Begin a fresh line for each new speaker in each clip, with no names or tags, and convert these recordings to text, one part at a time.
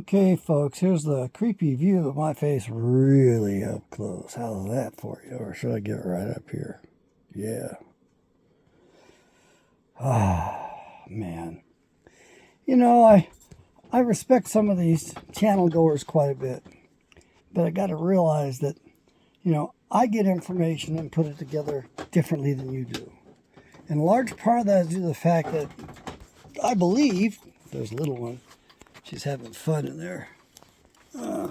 Okay, folks, here's the creepy view of my face really up close. How's that for you? Or should I get right up here? Yeah. Ah, man. You know, I respect some of these channel goers quite a bit, but I got to realize that, I get information and put it together differently than you do. And a large part of that is due to the fact that I believe, there's a little one, she's having fun in there.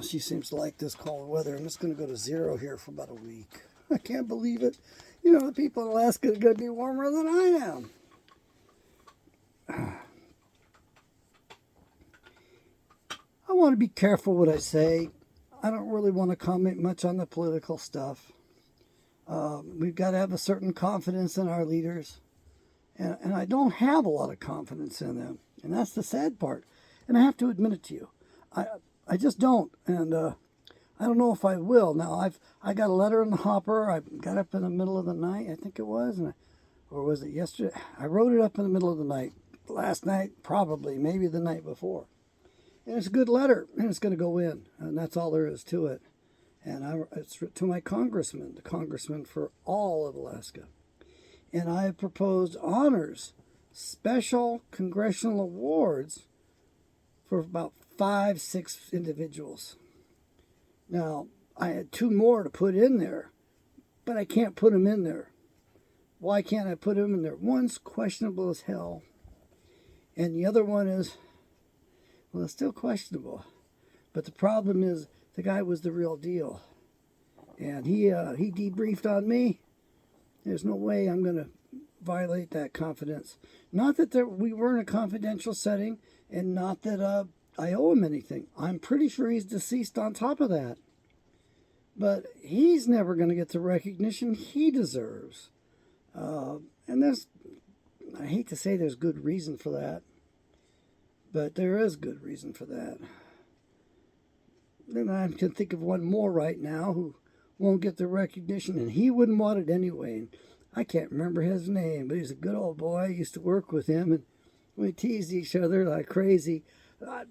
She seems to like this cold weather. I'm just going to go to zero here for about a week. I can't believe it. The people in Alaska are going to be warmer than I am. I want to be careful what I say. I don't really want to comment much on the political stuff. We've got to have a certain confidence in our leaders. And I don't have a lot of confidence in them. And that's the sad part. And I have to admit it to you. I just don't. And I don't know if I will. Now, I got a letter in the hopper. I got up in the middle of the night, I think it was. Or was it yesterday? I wrote it up in the middle of the night. Last night, probably. Maybe the night before. And it's a good letter. And it's going to go in. And that's all there is to it. And it's to my congressman, the congressman for all of Alaska. And I have proposed honors, special congressional awards for about 5, 6 individuals. Now, I had 2 more to put in there, but I can't put them in there. Why can't I put them in there? One's questionable as hell, and the other one is, well, it's still questionable. But the problem is the guy was the real deal, and he debriefed on me. There's no way I'm going to violate that confidence. Not that we were in a confidential setting, and not that I owe him anything. I'm pretty sure he's deceased on top of that. But he's never going to get the recognition he deserves. And I hate to say there's good reason for that, but there is good reason for that. Then I can think of one more right now who won't get the recognition, and he wouldn't want it anyway. And I can't remember his name, but he's a good old boy. I used to work with him, and we teased each other like crazy.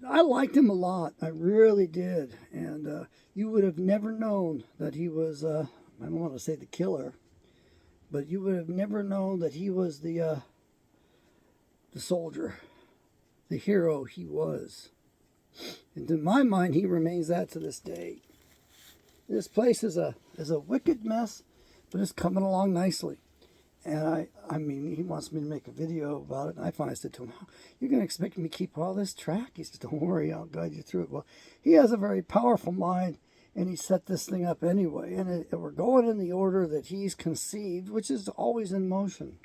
I liked him a lot. I really did. And you would have never known that he was, I don't want to say the killer, but you would have never known that he was the soldier, the hero he was. And in my mind, he remains that to this day. This place is a wicked mess, but it's coming along nicely. And I mean, he wants me to make a video about it. And I finally said to him, "You're going to expect me to keep all this track?" He said, "Don't worry, I'll guide you through it." Well, he has a very powerful mind, and he set this thing up anyway. And we're going in the order that he's conceived, which is always in motion.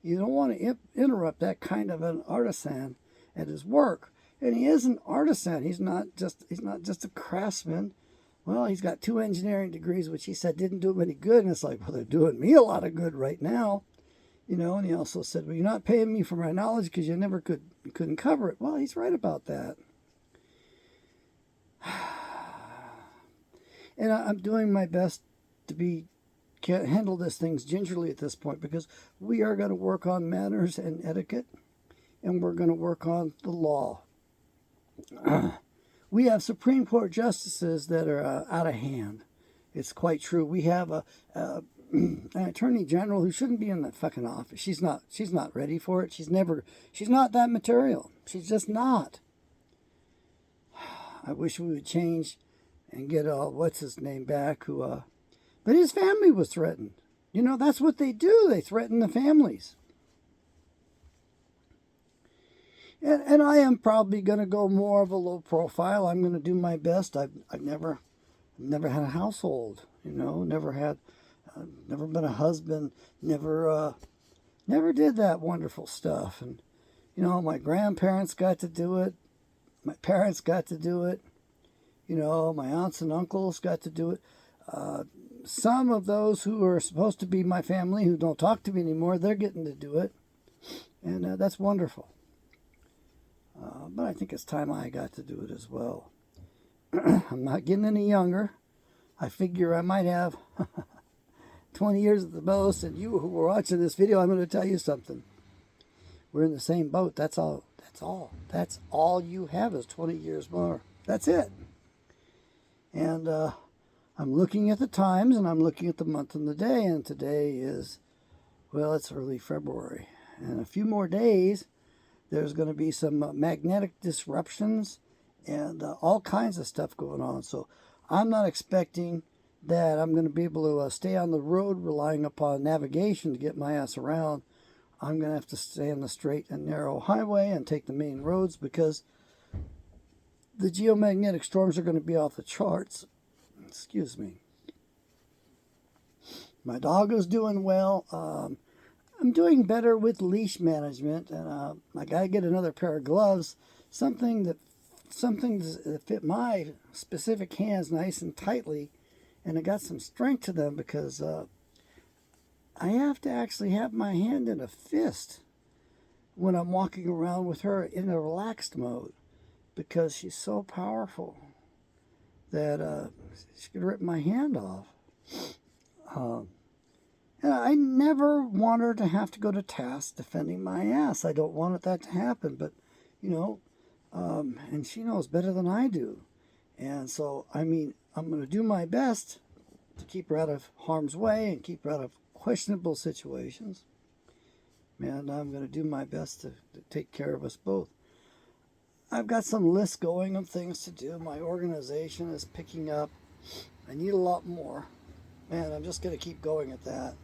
You don't want to interrupt that kind of an artisan at his work. And he is an artisan. He's not just a craftsman. Well, he's got 2 engineering degrees, which he said didn't do him any good. And it's like, well, they're doing me a lot of good right now. And he also said, well, you're not paying me for my knowledge because you couldn't cover it. Well, he's right about that. And I'm doing my best to handle this things gingerly at this point, because we are going to work on manners and etiquette, and we're going to work on the law. We have Supreme Court justices that are out of hand. It's quite true. We have an attorney general who shouldn't be in that fucking office. She's not ready for it. She's not that material. She's just not. I wish we would change and get what's his name back, but his family was threatened. That's what they do. They threaten the families. And I am probably going to go more of a low profile. I'm going to do my best. I've never had a household, never been a husband, never did that wonderful stuff. And, my grandparents got to do it. My parents got to do it. My aunts and uncles got to do it. Some of those who are supposed to be my family, who don't talk to me anymore, they're getting to do it. And that's wonderful. But I think it's time I got to do it as well. I'm not getting any younger. I figure I might have 20 years at the most. And you who are watching this video, I'm going to tell you something. We're in the same boat. That's all. That's all you have is 20 years more. That's it. And I'm looking at the times, and I'm looking at the month and the day, and today is, well, it's early February. In a few more days, there's going to be some magnetic disruptions and all kinds of stuff going on. So I'm not expecting that I'm going to be able to stay on the road relying upon navigation to get my ass around. I'm going to have to stay on the straight and narrow highway and take the main roads because the geomagnetic storms are going to be off the charts. Excuse me. My dog is doing well. I'm doing better with leash management, and I got to get another pair of gloves, something that fit my specific hands nice and tightly, and it got some strength to them because I have to actually have my hand in a fist when I'm walking around with her in a relaxed mode because she's so powerful that she could rip my hand off. And I never want her to have to go to task defending my ass. I don't want that to happen, but, and she knows better than I do. And so, I'm going to do my best to keep her out of harm's way and keep her out of questionable situations. And I'm going to do my best to take care of us both. I've got some lists going of things to do. My organization is picking up. I need a lot more. And I'm just going to keep going at that.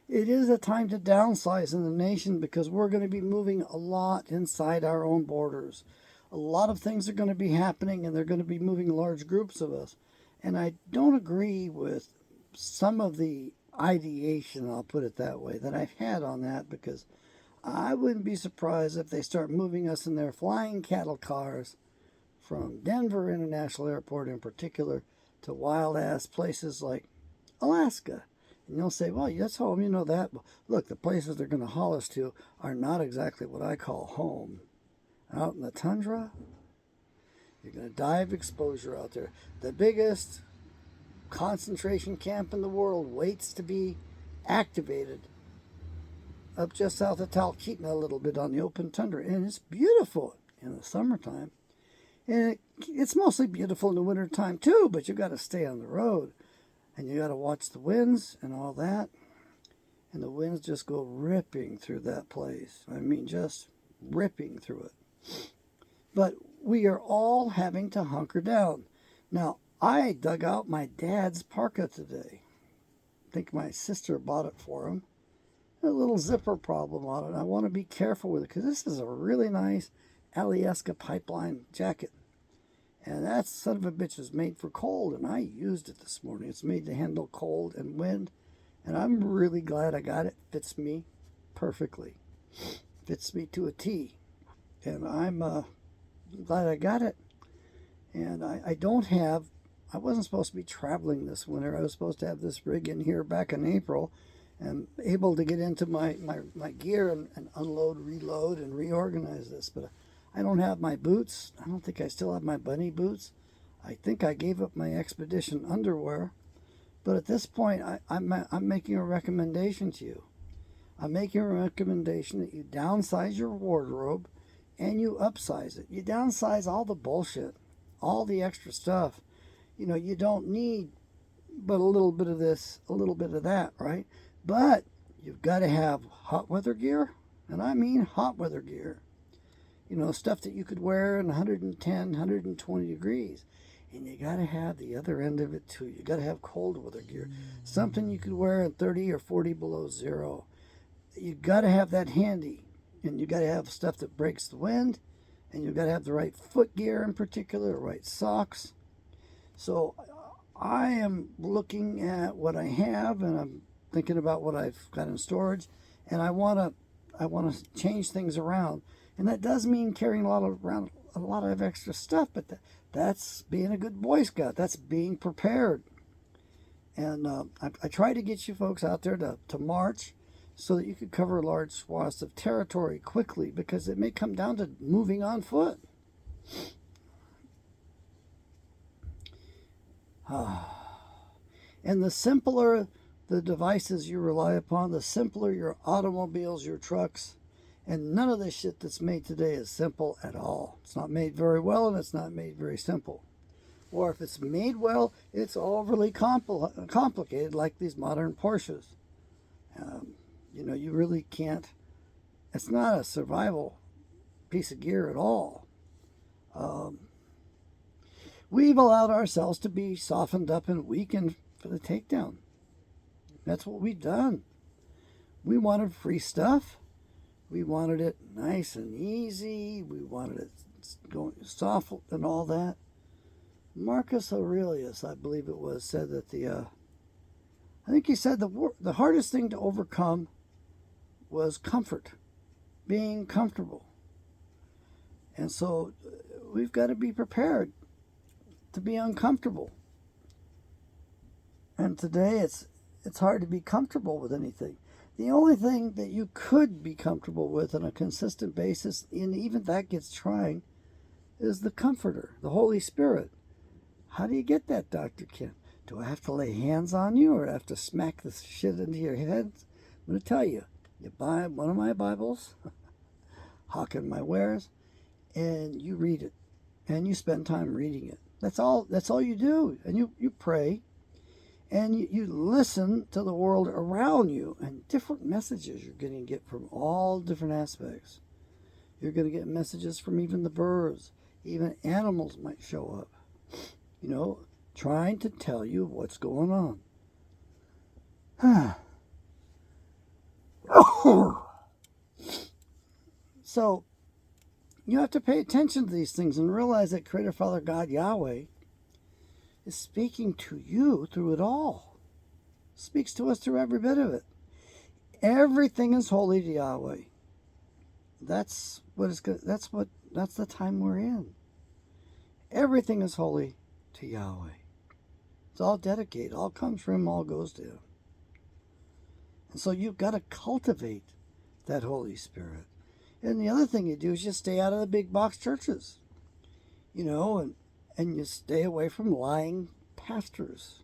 It is a time to downsize in the nation because we're going to be moving a lot inside our own borders. A lot of things are going to be happening and they're going to be moving large groups of us. And I don't agree with some of the ideation, I'll put it that way, that I've had on that because I wouldn't be surprised if they start moving us in their flying cattle cars from Denver International Airport in particular to wild-ass places like Alaska. And you'll say, well, that's home, you know that. Look, the places they're going to haul us to are not exactly what I call home. Out in the tundra, you're going to die of exposure out there. The biggest concentration camp in the world waits to be activated up just south of Talkeetna a little bit on the open tundra. And it's beautiful in the summertime. And it's mostly beautiful in the wintertime too, but you got to stay on the road. And you got to watch the winds and all that. And the winds just go ripping through that place. Just ripping through it. But we are all having to hunker down. Now, I dug out my dad's parka today. I think my sister bought it for him. A little zipper problem on it. I want to be careful with it because this is a really nice Alyeska pipeline jacket. And that son of a bitch is made for cold, and I used it this morning. It's made to handle cold and wind, and I'm really glad I got it. Fits me perfectly. Fits me to a T. And I'm glad I got it. And I wasn't supposed to be traveling this winter. I was supposed to have this rig in here back in April and able to get into my gear and unload, reload, and reorganize this. But I don't have my boots. I don't think I still have my bunny boots. I think I gave up my expedition underwear. But at this point, I'm making a recommendation to you. I'm making a recommendation that you downsize your wardrobe and you upsize it. You downsize all the bullshit, all the extra stuff. You don't need but a little bit of this, a little bit of that, right? But you've got to have hot weather gear, and I mean hot weather gear. Stuff that you could wear in 110, 120 degrees. And you got to have the other end of it too. You got to have cold weather gear. Something you could wear in 30 or 40 below zero. You got to have that handy. And you got to have stuff that breaks the wind. And you got to have the right foot gear in particular, right socks. So I am looking at what I have and I'm thinking about what I've got in storage. And I want to change things around. And that does mean carrying a lot of extra stuff, but that's being a good Boy Scout. That's being prepared. And I try to get you folks out there to march so that you could cover large swaths of territory quickly because it may come down to moving on foot. And the simpler the devices you rely upon, the simpler your automobiles, your trucks, And none of this shit that's made today is simple at all. It's not made very well, and it's not made very simple. Or if it's made well, it's overly complicated, like these modern Porsches. You really can't. It's not a survival piece of gear at all. We've allowed ourselves to be softened up and weakened for the takedown. That's what we've done. We wanted free stuff. We wanted it nice and easy. We wanted it going soft and all that. Marcus Aurelius, I believe it was, said that I think he said the hardest thing to overcome was comfort, being comfortable. And so we've got to be prepared to be uncomfortable. And today it's hard to be comfortable with anything. The only thing that you could be comfortable with on a consistent basis, and even that gets trying, is the Comforter, the Holy Spirit. How do you get that, Dr. Ken? Do I have to lay hands on you, or have to smack the shit into your head? I'm going to tell you. You buy one of my Bibles, hawking my wares, and you read it, and you spend time reading it. That's all you do. And you pray, and you listen to the world around you, and different messages you're going to get from all different aspects. You're going to get messages from even the birds. Even animals might show up, trying to tell you what's going on. So, you have to pay attention to these things and realize that Creator Father God Yahweh is speaking to you through it all. Speaks to us through every bit of it. Everything is holy to Yahweh. That's the time we're in. Everything is holy to Yahweh. It's all dedicated. All comes from Him, all goes to Him. And so you've got to cultivate that Holy Spirit. And the other thing you do is just stay out of the big box churches. And you stay away from lying pastors.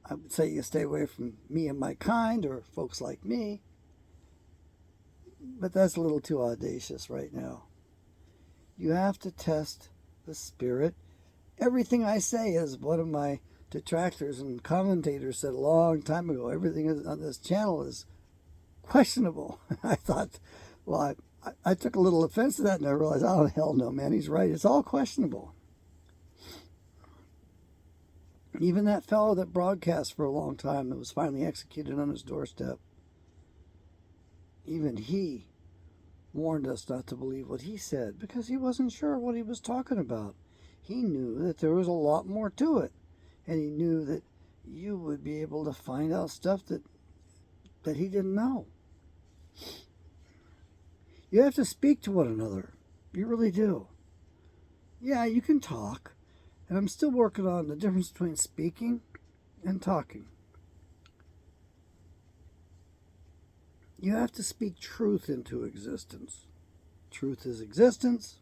I would say you stay away from me and my kind, or folks like me. But that's a little too audacious right now. You have to test the Spirit. Everything I say, as one of my detractors and commentators said a long time ago, everything on this channel is questionable. I thought, well, I took a little offense to that, and I realized, oh, hell no, man, he's right. It's all questionable. Even that fellow that broadcast for a long time that was finally executed on his doorstep, even he warned us not to believe what he said, because he wasn't sure what he was talking about. He knew that there was a lot more to it, and he knew that you would be able to find out stuff that he didn't know. You have to speak to one another. You really do. Yeah, you can talk, and I'm still working on the difference between speaking and talking. You have to speak truth into existence. Truth is existence.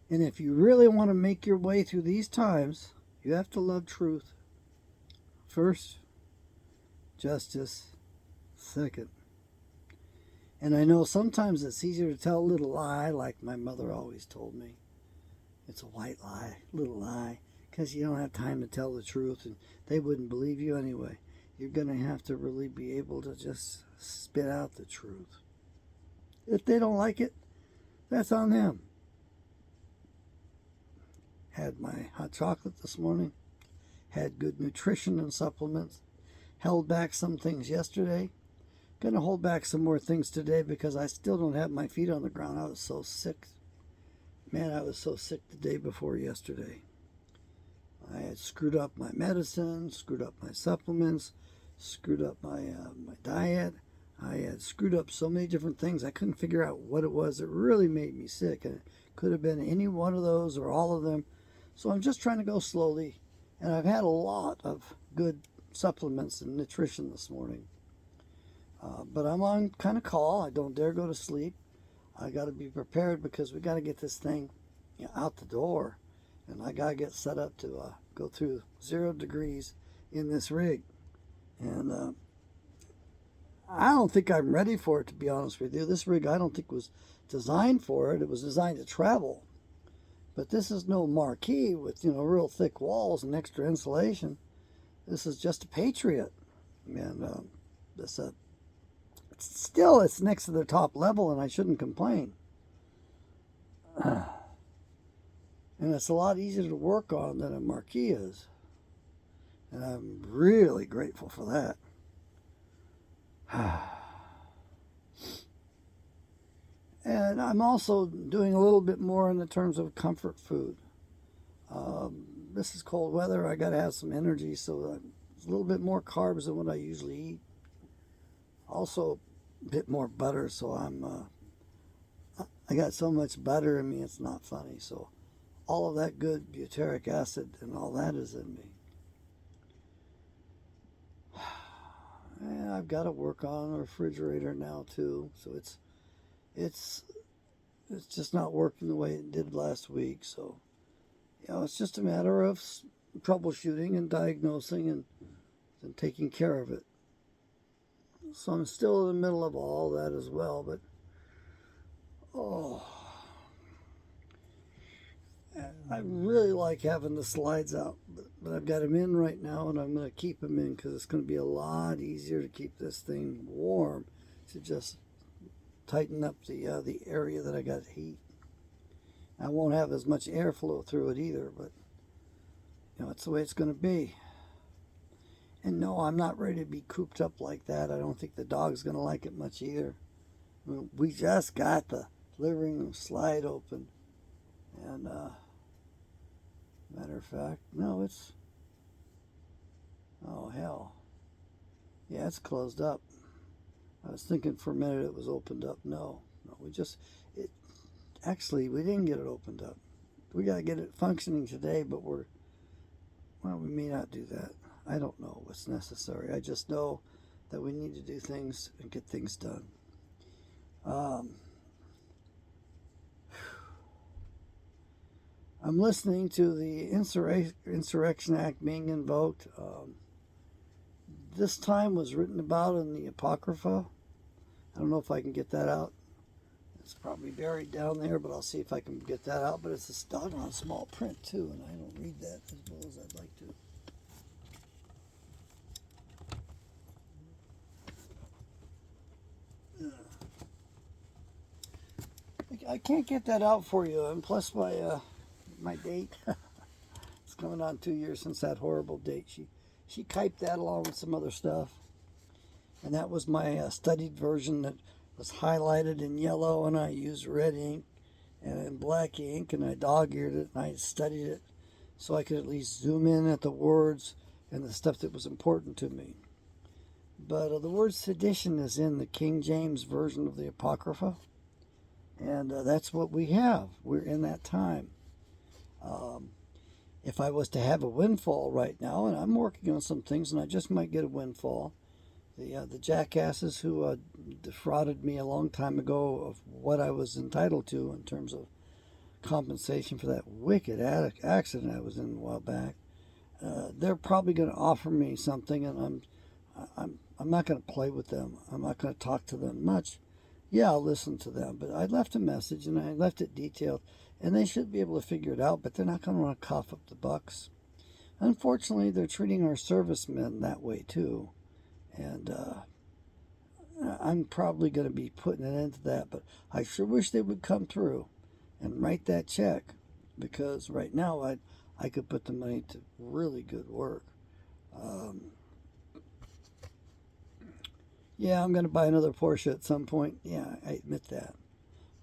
And if you really want to make your way through these times, you have to love truth first, justice second. And I know sometimes it's easier to tell a little lie, like my mother always told me. It's a white lie, little lie, because you don't have time to tell the truth, and they wouldn't believe you anyway. You're going to have to really be able to just spit out the truth. If they don't like it, that's on them. Had my hot chocolate this morning. Had good nutrition and supplements. Held back some things yesterday. Going to hold back some more things today because I still don't have my feet on the ground. I was so sick. Man, I was so sick the day before yesterday. I had screwed up my medicine, screwed up my supplements, screwed up my diet. I had screwed up so many different things. I couldn't figure out what it was that really made me sick. And it could have been any one of those or all of them. So I'm just trying to go slowly. And I've had a lot of good supplements and nutrition this morning. But I'm on kind of call. I don't dare go to sleep. I got to be prepared because we got to get this thing out the door. And I got to get set up to go through 0 degrees in this rig. And I don't think I'm ready for it, to be honest with you. This rig I don't think was designed for it. It was designed to travel. But this is no marquee with, real thick walls and extra insulation. This is just a Patriot. And it's next to the top level, and I shouldn't complain. And it's a lot easier to work on than a marquee is. And I'm really grateful for that. And I'm also doing a little bit more in the terms of comfort food. This is cold weather. I got to have some energy, so it's a little bit more carbs than what I usually eat. Also, a bit more butter, so I got so much butter in me, it's not funny. So all of that good butyric acid and all that is in me. And I've got to work on the refrigerator now too, so it's just not working the way it did last week. So it's just a matter of troubleshooting and diagnosing and taking care of it. So I'm still in the middle of all that as well, but I really like having the slides out, but I've got them in right now, and I'm going to keep them in because it's going to be a lot easier to keep this thing warm to just tighten up the area that I got heat. I won't have as much airflow through it either, but it's the way it's going to be. And no, I'm not ready to be cooped up like that. I don't think the dog's going to like it much either. We just got the living room slide open, and matter of fact, no, oh hell, yeah, it's closed up. I was thinking for a minute it was opened up. No, we didn't get it opened up. We got to get it functioning today, but we may not do that. I don't know what's necessary. I just know that we need to do things and get things done. I'm listening to the Insurrection Act being invoked. This time was written about in the Apocrypha. I don't know if I can get that out. It's probably buried down there, but I'll see if I can get that out. But it's a doggone small print too, and I don't read that as well as I'd like to. I can't get that out for you, and plus my date. It's coming on 2 years since that horrible date. She typed that along with some other stuff, and that was my studied version that was highlighted in yellow, and I used red ink and black ink, and I dog-eared it, and I studied it so I could at least zoom in at the words and the stuff that was important to me. But the word sedition is in the King James version of the Apocrypha, and that's what we have. We're in that time. If I was to have a windfall right now, and I'm working on some things, and I just might get a windfall, the jackasses who defrauded me a long time ago of what I was entitled to in terms of compensation for that wicked accident I was in a while back, they're probably going to offer me something, and I'm not going to play with them. I'm not going to talk to them much. Yeah, I'll listen to them, but I left a message and I left it detailed, and they should be able to figure it out, but they're not going to want to cough up the bucks. Unfortunately, they're treating our servicemen that way too, and I'm probably going to be putting an end to that, but I sure wish they would come through and write that check, because right now I could put the money to really good work. Yeah, I'm going to buy another Porsche at some point. Yeah, I admit that.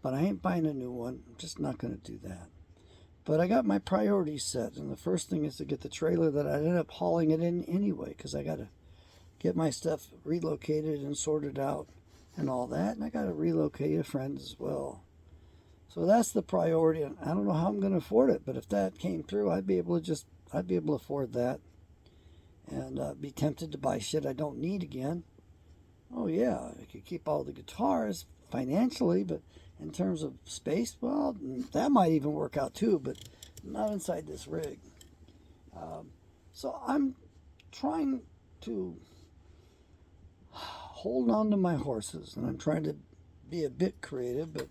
But I ain't buying a new one. I'm just not going to do that. But I got my priorities set, and the first thing is to get the trailer that I ended up hauling it in anyway, because I got to get my stuff relocated and sorted out and all that, and I got to relocate a friend as well. So that's the priority, and I don't know how I'm going to afford it, but if that came through, I'd be able to afford that, and be tempted to buy shit I don't need again. Oh yeah, I could keep all the guitars financially, but in terms of space, well, that might even work out too, but not inside this rig. So I'm trying to holding on to my horses, and I'm trying to be a bit creative, but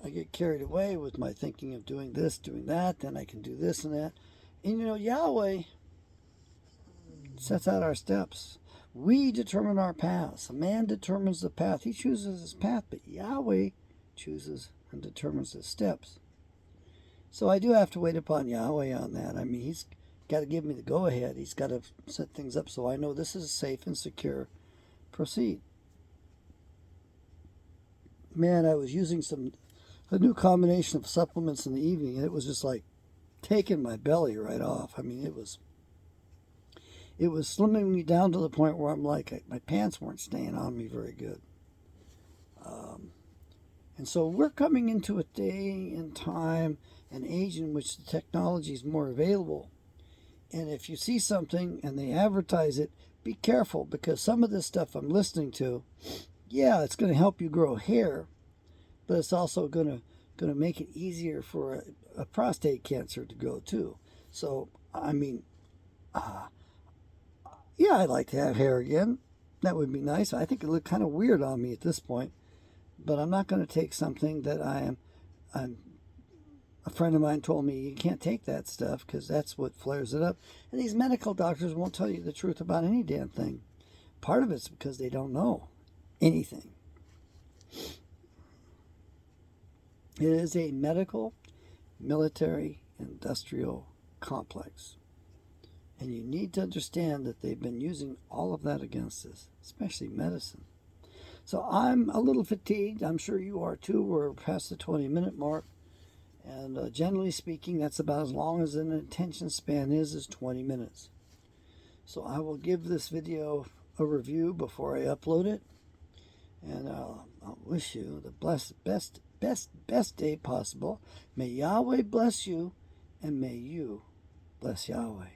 I get carried away with my thinking of doing this, doing that, then I can do this and that. And Yahweh sets out our steps. We determine our paths. A man determines the path. He chooses his path, but Yahweh chooses and determines his steps. So I do have to wait upon Yahweh on that. I mean, he's got to give me the go-ahead. He's got to set things up so I know this is safe and secure. Proceed. Man, I was using a new combination of supplements in the evening, and it was just like taking my belly right off. I mean, it was slimming me down to the point where I'm like, my pants weren't staying on me very good. And so we're coming into a day and time, an age in which the technology is more available. And if you see something and they advertise it, be careful, because some of this stuff I'm listening to, yeah, it's going to help you grow hair, but it's also going to make it easier for a prostate cancer to grow too. So, I mean, yeah, I'd like to have hair again. That would be nice. I think it looked kind of weird on me at this point, but I'm not going to take something that I'm a friend of mine told me you can't take that stuff because that's what flares it up. And these medical doctors won't tell you the truth about any damn thing. Part of it's because they don't know anything. It is a medical, military, industrial complex. And you need to understand that they've been using all of that against us, especially medicine. So I'm a little fatigued. I'm sure you are too. We're past the 20-minute mark. And generally speaking, that's about as long as an attention span is 20 minutes. So I will give this video a review before I upload it. And I'll wish you the best day possible. May Yahweh bless you, and may you bless Yahweh.